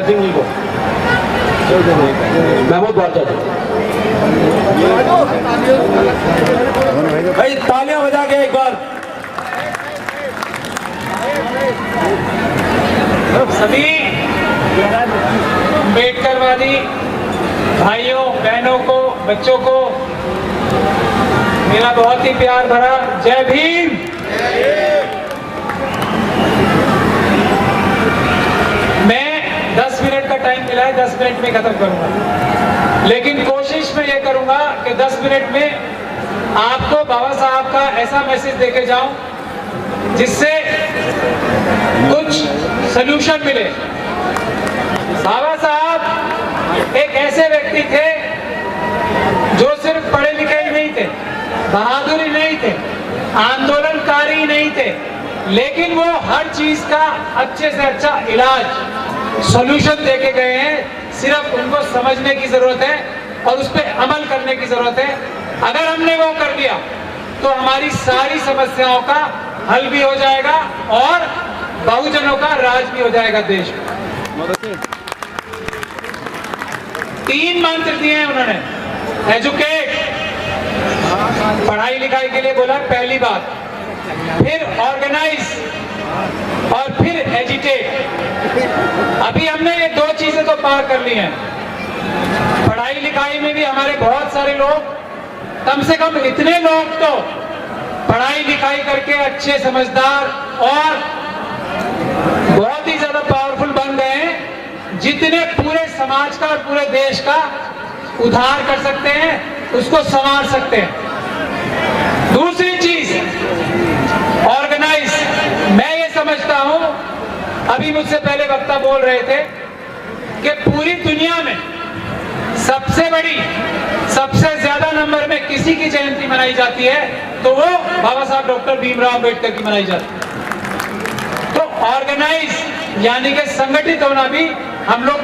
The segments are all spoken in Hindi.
सिंह जी को, महमूद बादशाह जी। भाई तालियां बजा के एक बार सभी अम्बेडकरवादी भाइयों बहनों को, बच्चों को मेरा बहुत ही प्यार भरा जय भीम। मैं 10 मिनट का टाइम मिला है, 10 मिनट में खत्म करूंगा, लेकिन कोशिश मैं ये करूंगा कि 10 मिनट में आपको बाबा साहब का ऐसा मैसेज देके जाऊं जिससे कुछ सलूशन मिले। बाबा साहब एक ऐसे व्यक्ति थे जो सिर्फ पढ़े लिखे ही नहीं थे, बहादुर ही नहीं थे, आंदोलनकारी ही नहीं थे, लेकिन वो हर चीज का अच्छे से अच्छा इलाज, सॉल्यूशन देके गए हैं। सिर्फ उनको समझने की जरूरत है और उस पर अमल करने की जरूरत है। अगर हमने वो कर लिया तो हमारी सारी समस्याओं का हल भी हो जाएगा और बहुजनों का राज भी हो जाएगा देश में। 3 मंत्र दिए हैं उन्होंने। एजुकेट, पढ़ाई लिखाई के लिए बोला पहली बात, फिर ऑर्गेनाइज और फिर एजिटेट। अभी हमने ये 2 चीजें तो पार कर ली हैं। पढ़ाई लिखाई में भी हमारे बहुत सारे लोग, कम से कम इतने लोग तो पढ़ाई लिखाई करके अच्छे समझदार और बहुत ही ज्यादा पावरफुल बन गए हैं, जितने पूरे समाज का और पूरे देश का उद्धार कर सकते हैं, उसको संवार सकते हैं। दूसरी चीज ऑर्गेनाइज। मैं ये समझता हूं, अभी मुझसे पहले वक्ता बोल रहे थे कि पूरी दुनिया में सबसे बड़ी, सबसे ज्यादा नंबर में किसी की जयंती मनाई जाती है तो वो बाबा साहब डॉक्टर भीमराव अम्बेडकर की मनाई जाती है। तो ऑर्गेनाइज यानी कि संगठित होना भी हम लोग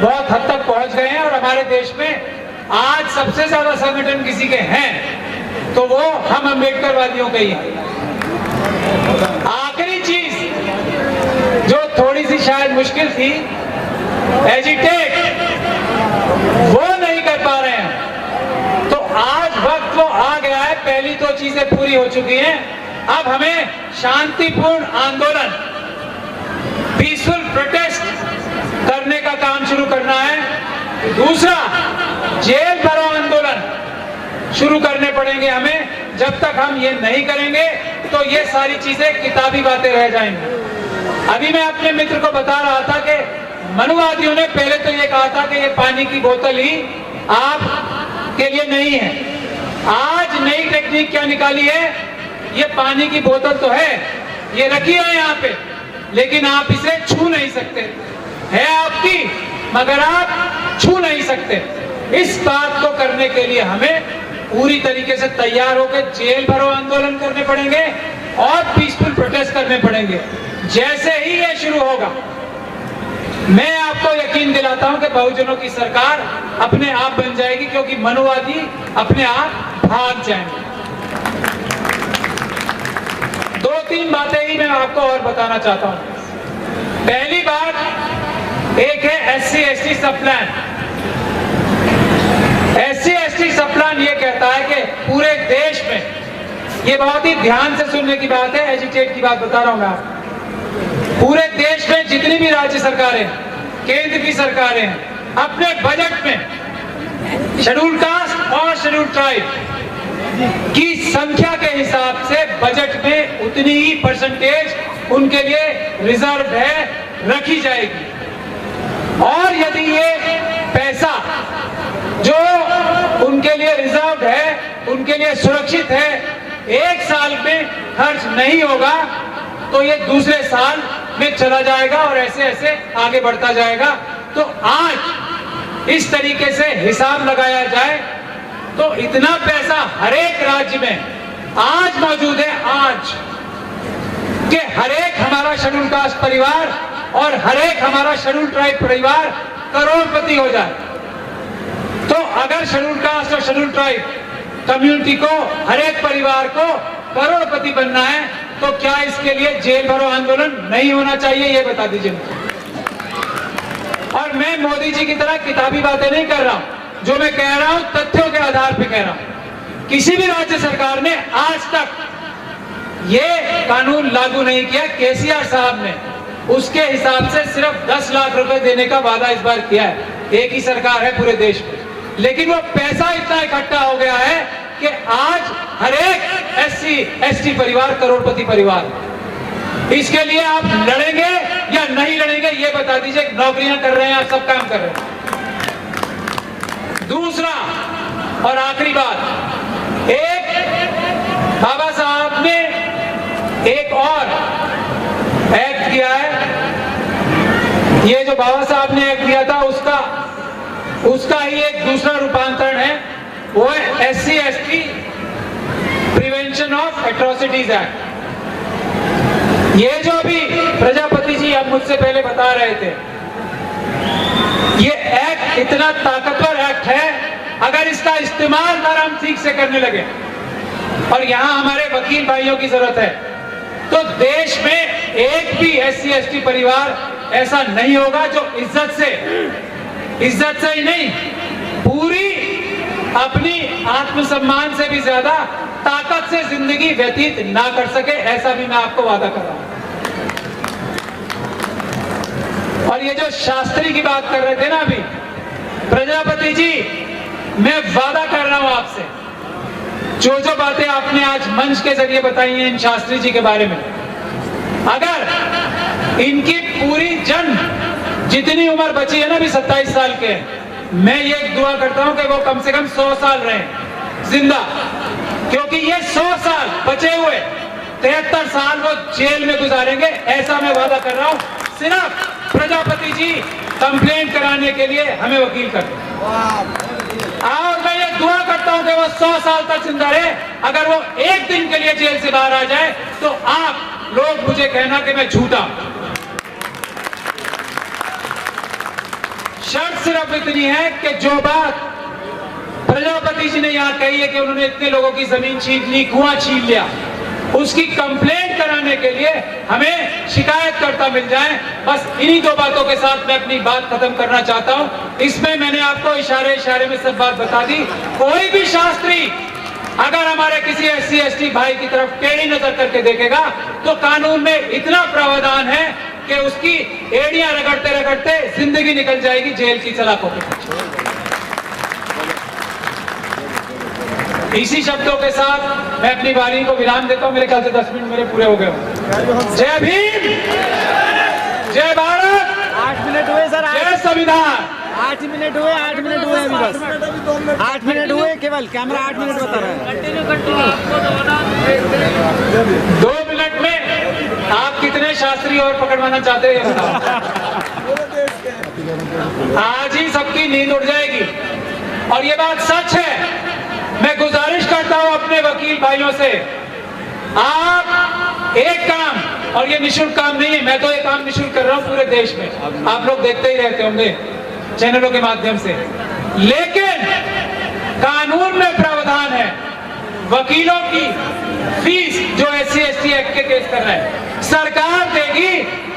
बहुत हद तक पहुंच गए हैं और हमारे देश में आज सबसे ज्यादा संगठन किसी के हैं तो वो हम अम्बेडकरवादियों के ही हैं। आखिरी चीज जो थोड़ी सी शायद मुश्किल थी, एजिटेट, वो नहीं कर पा रहे हैं। तो आज वक्त वो आ गया है, पहली 2 चीजें पूरी हो चुकी हैं। अब हमें शांतिपूर्ण आंदोलन, पीसफुल प्रोटेस्ट करने का काम शुरू करना है। दूसरा, जेल भरो आंदोलन शुरू करने पड़ेंगे हमें। जब तक हम ये नहीं करेंगे तो ये सारी चीजें किताबी बातें रह जाएंगी। अभी मैं अपने मित्र को बता रहा था कि मनुवादियों ने पहले तो ये कहा था कि ये पानी की बोतल ही आप के लिए नहीं है। आज नई टेक्निक क्या निकाली है, ये पानी की बोतल तो है, ये रखी है यहाँ पे, लेकिन आप इसे छू नहीं सकते, है आपकी मगर आप छू नहीं सकते। इस बात को करने के लिए हमें पूरी तरीके से तैयार होकर जेल भरो आंदोलन करने पड़ेंगे और पीसफुल प्रोटेस्ट करने पड़ेंगे। जैसे ही ये शुरू होगा, मैं आपको यकीन दिलाता हूं कि बहुजनों की सरकार अपने आप बन जाएगी, क्योंकि मनुवादी अपने आप भाग जाएंगे। 2-3 बातें ही मैं आपको और बताना चाहता हूं। पहली बात, एक है SC/ST सब प्लान। SC/ST सब प्लान ये कहता है कि पूरे देश में, ये बहुत ही ध्यान से सुनने की बात है, एजिटेट की बात बता रहा हूं मैं आपको, पूरे देश में जितनी भी राज्य सरकारें, केंद्र की सरकारें हैं, अपने बजट में शेड्यूल कास्ट और शेड्यूल ट्राइब की संख्या के हिसाब से बजट में उतनी ही परसेंटेज उनके लिए रिजर्व है, रखी जाएगी। और यदि ये पैसा जो उनके लिए रिजर्व है, उनके लिए सुरक्षित है, 1 साल में खर्च नहीं होगा तो ये दूसरे साल में चला जाएगा और ऐसे ऐसे आगे बढ़ता जाएगा। तो आज इस तरीके से हिसाब लगाया जाए तो इतना पैसा हर एक राज्य में आज मौजूद है, आज कि हर एक हमारा शेड्यूल कास्ट परिवार और हर एक हमारा शेड्यूल ट्राइब परिवार करोड़पति हो जाए। तो अगर शेड्यूल कास्ट और शेड्यूल ट्राइब कम्युनिटी को, हर एक परिवार को करोड़पति बनना है तो क्या इसके लिए जेल भरो आंदोलन नहीं होना चाहिए, ये बता दीजिए। और मैं मोदी जी की तरह किताबी बातें नहीं कर रहा हूं, जो मैं कह रहा हूं तथ्यों के आधार पर कह रहा हूं। किसी भी राज्य सरकार ने आज तक ये कानून लागू नहीं किया। केसीआर साहब ने उसके हिसाब से सिर्फ 10 लाख रुपए देने का वादा इस बार किया है। एक ही सरकार है पूरे देश में, लेकिन वो पैसा इतना इकट्ठा हो गया है कि आज हर एक SC ST परिवार करोड़पति परिवार। इसके लिए आप लड़ेंगे या नहीं लड़ेंगे ये बता दीजिए। नौकरियां कर रहे हैं, आप सब काम कर रहे हैं। दूसरा और आखिरी बात, एक बाबा साहब ने एक और एक्ट किया है। ये जो बाबा साहब ने एक्ट किया था उसका ही एक दूसरा रूपांतरण है, वो है SC ST prevention of atrocities act. ये जो अभी प्रजापति जी अब मुझसे पहले बता रहे थे, ये एक्ट इतना ताकतवर एक्ट है, अगर इसका इस्तेमाल हम ठीक से करने लगे और यहां हमारे वकील भाइयों की जरूरत है, तो देश में एक भी SC ST परिवार ऐसा नहीं होगा जो इज्जत से ही नहीं, पूरी अपनी आत्मसम्मान से भी ज्यादा ताकत से जिंदगी व्यतीत ना कर सके। ऐसा भी मैं आपको वादा कर रहा हूं। और ये जो शास्त्री की बात कर रहे थे ना अभी, प्रजापति जी, मैं वादा कर रहा हूं आपसे, जो बातें आपने आज मंच के जरिए बताई हैं इन शास्त्री जी के बारे में, अगर इनकी पूरी जितनी उम्र बची है ना, अभी 27 साल के, मैं ये दुआ करता हूं कि वो कम से कम 100 साल रहे जिंदा, क्योंकि ये 100 साल बचे हुए 73 साल वो जेल में गुजारेंगे। ऐसा मैं वादा कर रहा हूं, सिर्फ प्रजापति जी कंप्लेंट कराने के लिए हमें वकील कर दें। और मैं ये दुआ करता हूं कि वो 100 साल तक जिंदा रहे। अगर वो एक दिन के लिए जेल से बाहर आ जाए तो आप लोग मुझे कहना कि मैं झूठा। शर्त सिर्फ इतनी है कि जो बात प्रजापति जी ने यहां कही है कि उन्होंने इतने लोगों की जमीन छीन ली, कुआं छीन लिया, उसकी कंप्लेंट कराने के लिए हमें शिकायतकर्ता मिल जाए। बस इन्हीं दो बातों के साथ मैं अपनी बात खत्म करना चाहता हूं। इसमें मैंने आपको इशारे में सब बात बता दी। कोई भी शास्त्री अगर हमारे किसी SC ST भाई की तरफ टेढ़ी नजर करके देखेगा तो कानून में इतना प्रावधान है कि उसकी एड़ियां रगड़ते जिंदगी निकल जाएगी जेल की सलाखों पे। इसी शब्दों के साथ मैं अपनी वाणी को विराम देता हूं। मेरे ख्याल से 10 मिनट मेरे पूरे हो गए। जय भीम, जय भारत। 8 मिनट हुए सर, जय संविधान। 8 मिनट हुए अभी बस 8 मिनट हुए, केवल कैमरा 8 मिनट बता रहा है। 2 मिनट में आप कितने शास्त्री और पकड़वाना चाहते हैं आज ही सबकी नींद उड़ जाएगी। और ये बात सच है। मैं गुजारिश करता हूं अपने वकील भाइयों से, आप एक काम, और ये निःशुल्क काम नहीं है, मैं तो ये काम निःशुल्क कर रहा हूं पूरे देश में, आप लोग देखते ही रहते होंगे चैनलों के माध्यम से, लेकिन कानून में प्रावधान है वकीलों की फीस जो SC ST एक्ट के केस कर रहे हैं सरकार देगी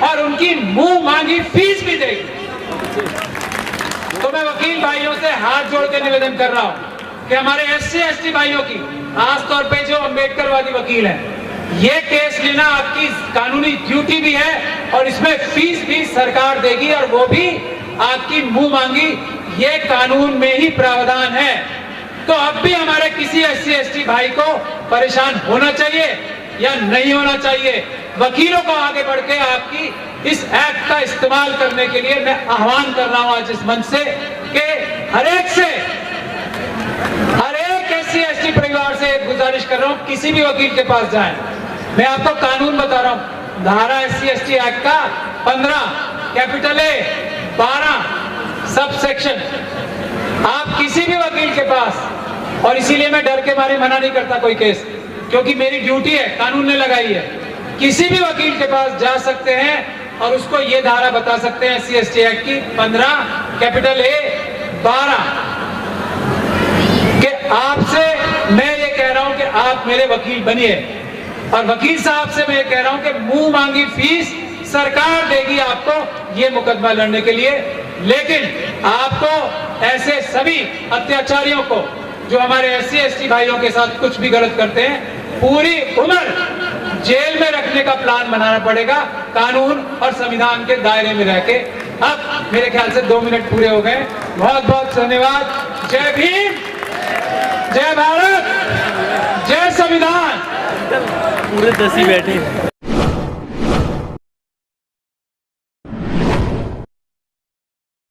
और उनकी मुंह मांगी फीस भी देगी। तो मैं वकील भाइयों से हाथ जोड़ के निवेदन कर रहा हूं कि हमारे SC ST भाइयों की, खासतौर पे जो अम्बेडकरवादी वकील हैं, ये केस लेना आपकी कानूनी ड्यूटी भी है और इसमें फीस भी सरकार देगी और वो भी आपकी मुंह मांगी। ये कानून में ही प्रावधान है। तो अब भी हमारे किसी SC ST भाई को परेशान होना चाहिए या नहीं होना चाहिए। वकीलों को आगे बढ़ के आपकी इस एक्ट का इस्तेमाल करने के लिए मैं आह्वान कर रहा हूं आज इस मंच से कि हर एक SC ST परिवार से एक गुजारिश कर रहा हूं, किसी भी वकील के पास जाएं। मैं आपको कानून बता रहा हूं, धारा SC ST एक्ट का 15 कैपिटल A 12 सब सेक्शन, आप किसी भी वकील के पास, और इसीलिए मैं डर के मारे मना नहीं करता कोई केस, क्योंकि मेरी ड्यूटी है, कानून ने लगाई है, किसी भी वकील के पास जा सकते हैं और उसको ये धारा बता सकते हैं SC ST एक्ट की 15 कैपिटल A 12 कि आपसे मैं ये कह रहा हूं कि आप मेरे वकील बनिए, और वकील साहब से मैं ये कह रहा हूं कि मुंह मांगी फीस सरकार देगी आपको ये मुकदमा लड़ने के लिए। लेकिन आपको ऐसे सभी अत्याचारियों को, जो हमारे SC ST भाइयों के साथ कुछ भी गलत करते हैं, पूरी उम्र जेल में रखने का प्लान बनाना पड़ेगा, कानून और संविधान के दायरे में रह के। अब मेरे ख्याल से 2 मिनट पूरे हो गए। बहुत बहुत धन्यवाद। जय भीम, जय भारत, जय संविधान। पूरे 10 ही बैठे।